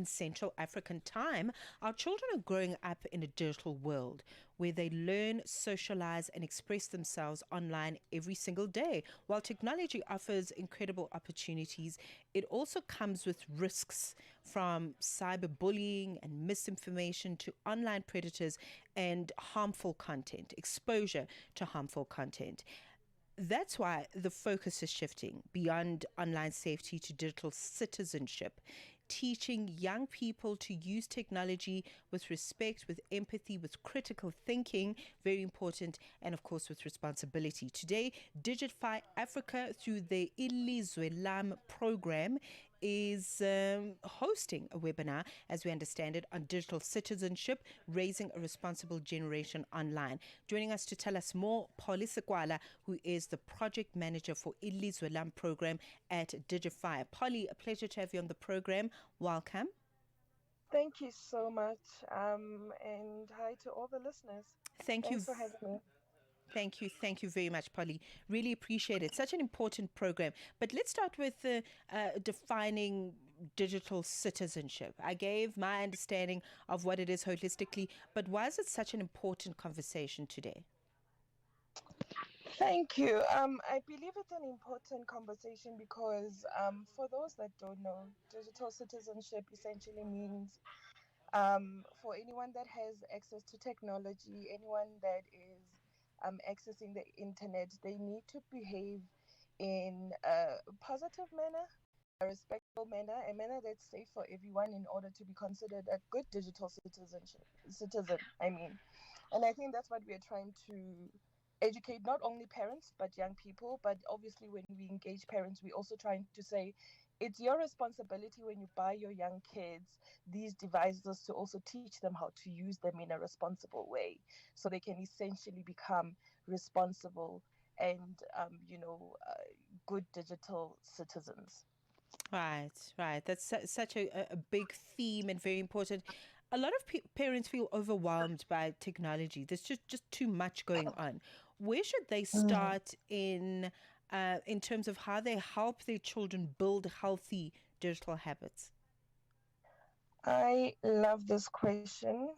in Central African time, our children are growing up in a digital world where they learn, socialize, and express themselves online every single day. While technology offers incredible opportunities, it also comes with risks, from cyberbullying and misinformation to online predators and harmful content, exposure to harmful content. That's why the focus is shifting beyond online safety to digital citizenship, teaching young people to use technology with respect, with empathy, with critical thinking, very important, and of course with responsibility. Today, Digify Africa, through the ILizwe Lam program, is hosting a webinar, as we understand it, on digital citizenship, raising a responsible generation online. Joining us to tell us more, Polly Sekwala, who is the project manager for ILizwe Lam program at Digify. Polly, a pleasure to have you on the program. Welcome. Thank you so much, and hi to all the listeners. Thanks for having me. Thank you very much, Polly. Really appreciate it. Such an important program. But let's start with defining digital citizenship. I gave my understanding of what it is holistically, but why is it such an important conversation today? Thank you. I believe it's an important conversation because for those that don't know, digital citizenship essentially means for anyone that has access to technology, anyone that is accessing the internet, they need to behave in a positive manner, a respectful manner, a manner that's safe for everyone in order to be considered a good digital citizen. And I think that's what we are trying to educate not only parents but young people. But obviously when we engage parents, we're also trying to say it's your responsibility when you buy your young kids these devices to also teach them how to use them in a responsible way, so they can essentially become responsible and good digital citizens. Right. That's such a big theme and very important. A lot of parents feel overwhelmed by technology. There's just too much going on. Where should they start in terms of how they help their children build healthy digital habits? I love this question.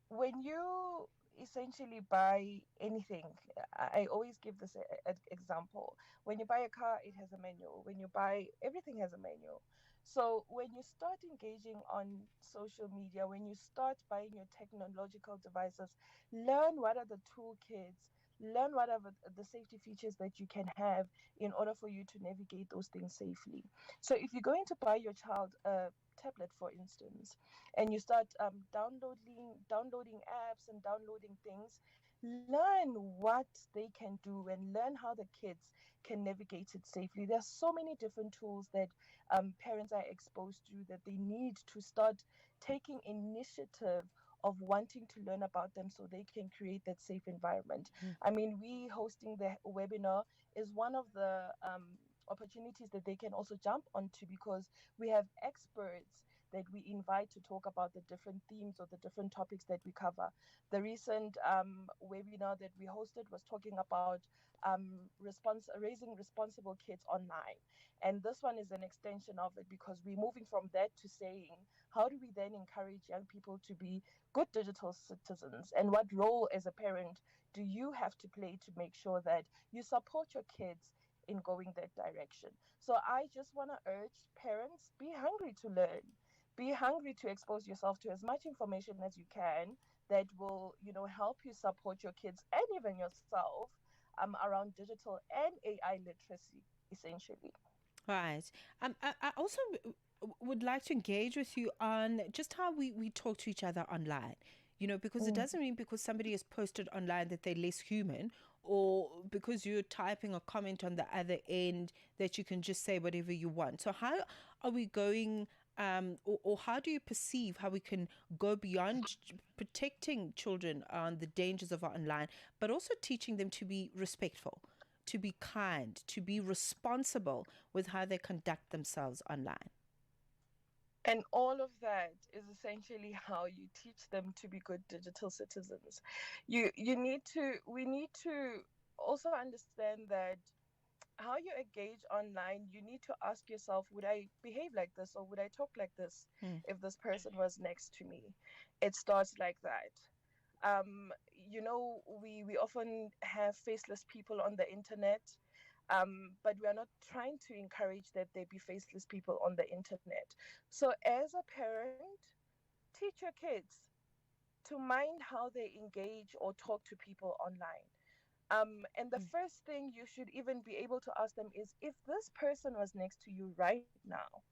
When you essentially buy anything, I always give this example. When you buy a car, it has a manual. When you buy, everything has a manual. So when you start engaging on social media, when you start buying your technological devices, learn what are the toolkits, learn what are the safety features that you can have in order for you to navigate those things safely. So if you're going to buy your child a tablet, for instance, and you start downloading apps and downloading things, learn what they can do and learn how the kids can navigate it safely. There's so many different tools that parents are exposed to that they need to start taking initiative of wanting to learn about them so they can create that safe environment. We hosting the webinar is one of the opportunities that they can also jump onto, because we have experts that we invite to talk about the different themes or the different topics that we cover. The recent webinar that we hosted was talking about raising responsible kids online. And this one is an extension of it, because we're moving from that to saying, how do we then encourage young people to be good digital citizens? And what role as a parent do you have to play to make sure that you support your kids in going that direction? So I just want to urge parents, be hungry to learn. Be hungry to expose yourself to as much information as you can that will, help you support your kids and even yourself around digital and AI literacy, essentially. Right. I also would like to engage with you on just how we talk to each other online. Because it doesn't mean because somebody has posted online that they're less human, or because you're typing a comment on the other end that you can just say whatever you want. So how are we going, or how do you perceive how we can go beyond protecting children on the dangers of online, but also teaching them to be respectful, to be kind, to be responsible with how they conduct themselves online? And all of that is essentially how you teach them to be good digital citizens. We need to also understand that how you engage online, you need to ask yourself, would I behave like this or would I talk like this Mm. if this person was next to me? It starts like that. Um, we often have faceless people on the internet, but we are not trying to encourage that there be faceless people on the internet. So, as a parent, teach your kids to mind how they engage or talk to people online. And the Mm. first thing you should even be able to ask them is, if this person was next to you right now,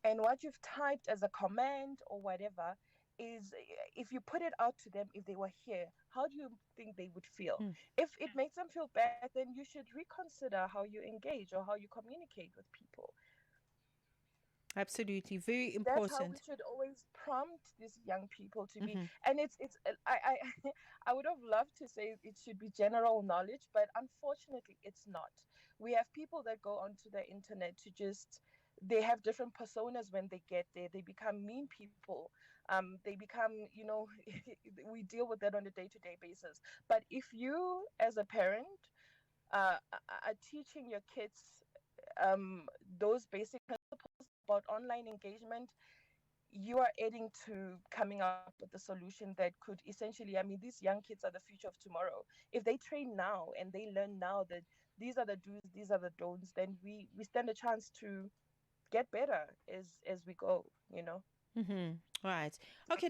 and what you've typed as a command or whatever is, if you put it out to them, if they were here, how do you think they would feel? Mm. If it makes them feel bad, then you should reconsider how you engage or how you communicate with people. Absolutely. Very That's how we important. should always prompt these young people to be. Mm-hmm. And it's I I would have loved to say it should be general knowledge, but unfortunately it's not. We have people that go onto the internet to just, they have different personas. When they get there, they become mean people. They become, we deal with that on a day-to-day basis. But if you as a parent are teaching your kids um, those basic principles about online engagement, you are adding to coming up with a solution that could essentially, I mean, these young kids are the future of tomorrow. If they train now and they learn now that these are the do's, these are the don'ts, then we stand a chance to get better as we go, you know. Mm-hmm. Right. Okay.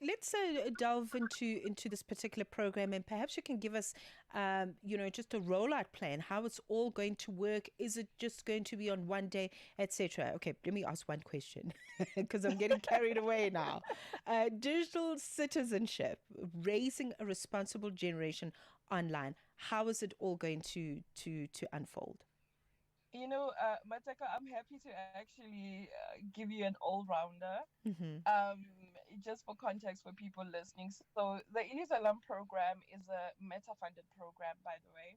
Let's delve into this particular program, and perhaps you can give us, just a rollout plan. How it's all going to work? Is it just going to be on one day, etc.? Okay. Let me ask one question because I'm getting carried away now. Digital citizenship, raising a responsible generation online. How is it all going to unfold? Mateka, I'm happy to actually give you an all-rounder. Mm-hmm. Um, just for context for people listening. So the ILizwe Lam program is a meta-funded program, by the way.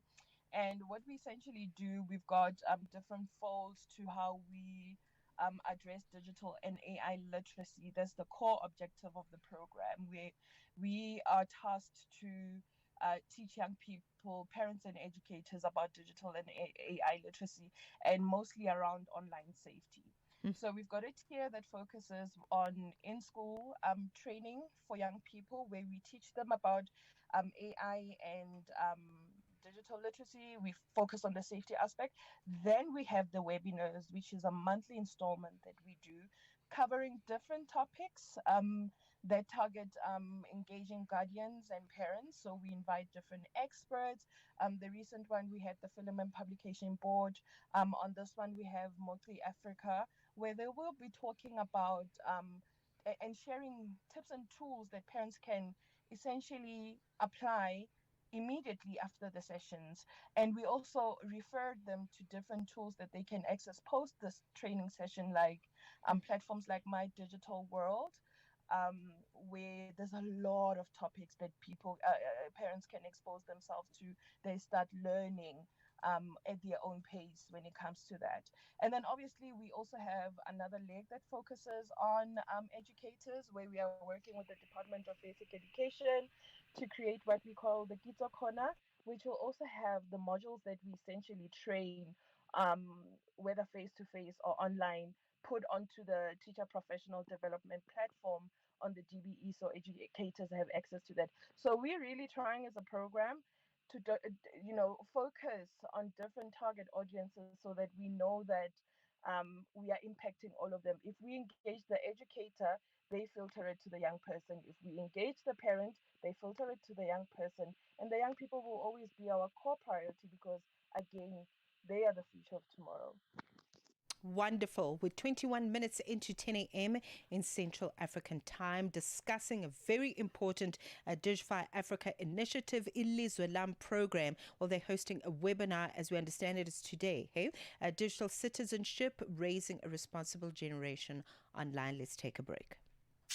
And what we essentially do, we've got different folds to how we address digital and AI literacy. That's the core objective of the program. We are tasked to teach young people, parents, and educators about digital and AI literacy, and mostly around online safety. So we've got a tier that focuses on in-school training for young people, where we teach them about AI and digital literacy. We focus on the safety aspect. Then we have the webinars, which is a monthly installment that we do, covering different topics that target engaging guardians and parents. So we invite different experts. The recent one, we had the Film and Publication Board. On this one, we have Mostly Africa, where they will be talking about and sharing tips and tools that parents can essentially apply immediately after the sessions. And we also referred them to different tools that they can access post this training session, like platforms like My Digital World, where there's a lot of topics that parents can expose themselves to. They start learning at their own pace when it comes to that. And then obviously we also have another leg that focuses on educators, where we are working with the Department of Basic Education to create what we call the Gito Corner, which will also have the modules that we essentially train, um, whether face to face or online, put onto the teacher professional development platform on the DBE, so educators have access to that. So we're really trying as a program to focus on different target audiences, so that we know that we are impacting all of them. If we engage the educator, they filter it to the young person. If we engage the parent, they filter it to the young person. And the young people will always be our core priority, because, again, they are the future of tomorrow. Wonderful. We're 21 minutes into 10 a.m. in Central African time, discussing a very important Digify Africa initiative, ILizwe Lam program. Well, they're hosting a webinar, as we understand it is today. Hey, digital citizenship, raising a responsible generation online. Let's take a break.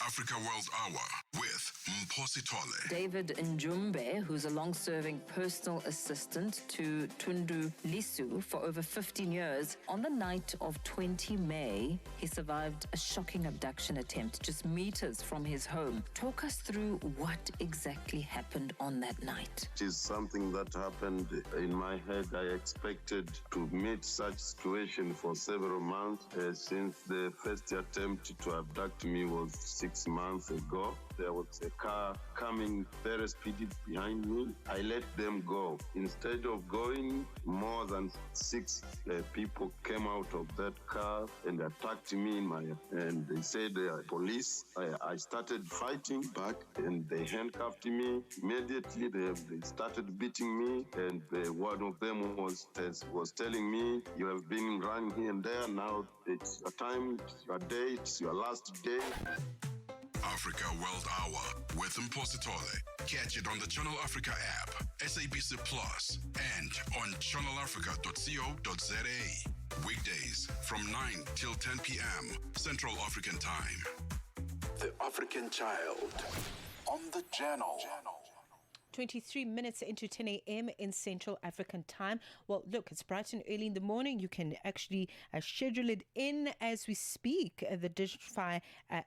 Africa World Hour with Mpositole. David Njumbe, who's a long-serving personal assistant to Tundu Lisu for over 15 years, on the night of 20 May, he survived a shocking abduction attempt just meters from his home. Talk us through what exactly happened on that night. It is something that happened in my head. I expected to meet such situation for several months since the first attempt to abduct me was 6 months ago. There was a car coming very speedy behind me. I let them go. Instead of going, more than 6 people came out of that car and attacked me and they said police. I started fighting back and they handcuffed me. Immediately they started beating me, and one of them was telling me, "You have been running here and there. Now it's your time, it's your day, it's your last day." Africa World Hour with Mpositole. Catch it on the Channel Africa app, SABC Plus, and on channelafrica.co.za. Weekdays from 9 till 10 p.m. Central African Time. The African Child on the channel. 23 minutes into 10 a.m. in Central African Time. Well, look, it's bright and early in the morning. You can actually schedule it in as we speak. The Digify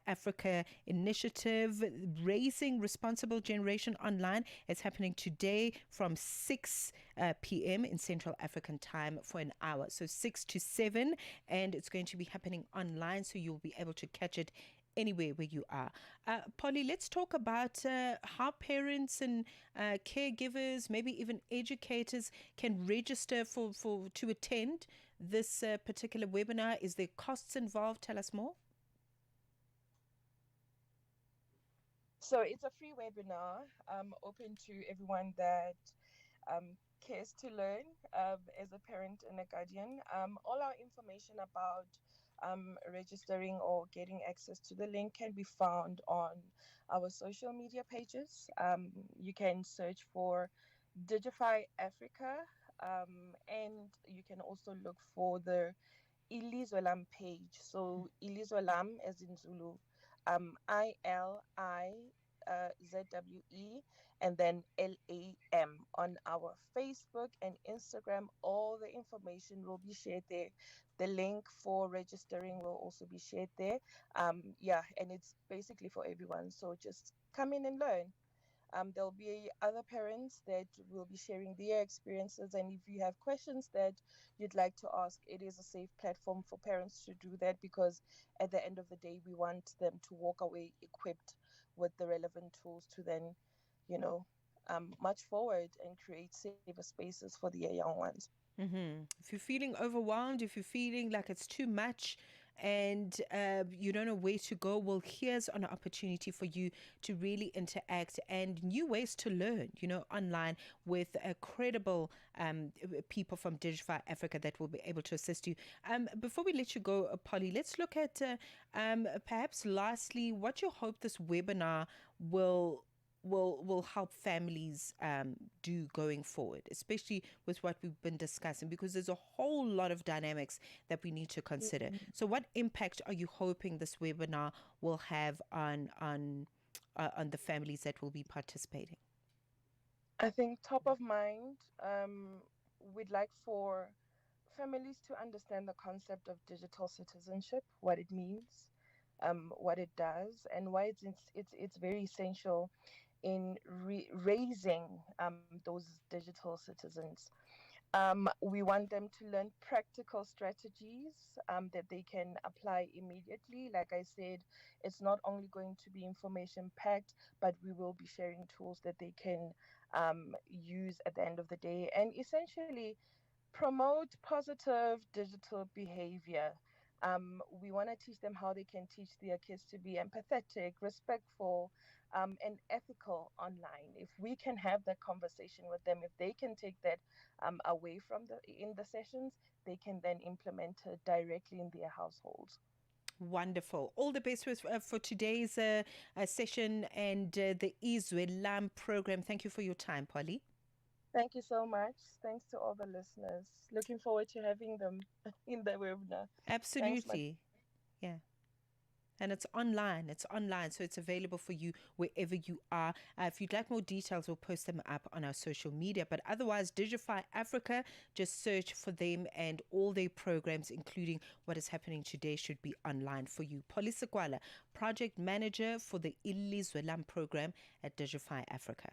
Africa initiative, Raising Responsible Generation Online, is happening today from 6 p.m. in Central African Time for an hour. So 6 to 7, and it's going to be happening online, so you'll be able to catch it anywhere where you are. Polly, let's talk about how parents and caregivers, maybe even educators, can register to attend this particular webinar. Is there costs involved? Tell us more. So it's a free webinar, open to everyone that cares to learn as a parent and a guardian. All our information about registering or getting access to the link can be found on our social media pages. You can search for Digify Africa, and you can also look for the ILizwe Lam page. So ILizwe Lam as in Zulu, ILizwe and then LAM on our Facebook and Instagram. All the information will be shared there. The link for registering will also be shared there. And it's basically for everyone. So just come in and learn. There'll be other parents that will be sharing their experiences, and if you have questions that you'd like to ask, it is a safe platform for parents to do that, because at the end of the day, we want them to walk away equipped with the relevant tools to then, march forward and create safer spaces for their young ones. Mm-hmm. If you're feeling overwhelmed, if you're feeling like it's too much, and you don't know where to go, well, here's an opportunity for you to really interact and new ways to learn, online with credible people from Digify Africa that will be able to assist you. Before we let you go, Polly, let's look at perhaps lastly what you hope this webinar will help families do going forward, especially with what we've been discussing, because there's a whole lot of dynamics that we need to consider. So what impact are you hoping this webinar will have on the families that will be participating? I think top of mind, we'd like for families to understand the concept of digital citizenship, what it means, what it does, and why it's very essential in raising those digital citizens. We want them to learn practical strategies that they can apply immediately. Like I said, it's not only going to be information packed, but we will be sharing tools that they can use at the end of the day, and essentially promote positive digital behavior. We want to teach them how they can teach their kids to be empathetic, respectful, and ethical online. If we can have that conversation with them, if they can take that away from in the sessions, they can then implement it directly in their households. Wonderful. All the best for today's session and the ILizwe Lam program. Thank you for your time, Polly. Thank you so much. Thanks to all the listeners. Looking forward to having them in the webinar. Absolutely. Yeah. And it's online. So it's available for you wherever you are. If you'd like more details, we'll post them up on our social media. But otherwise, Digify Africa, just search for them, and all their programs, including what is happening today, should be online for you. Polly Sekwala, Project Manager for the ILizwe Lam program at Digify Africa.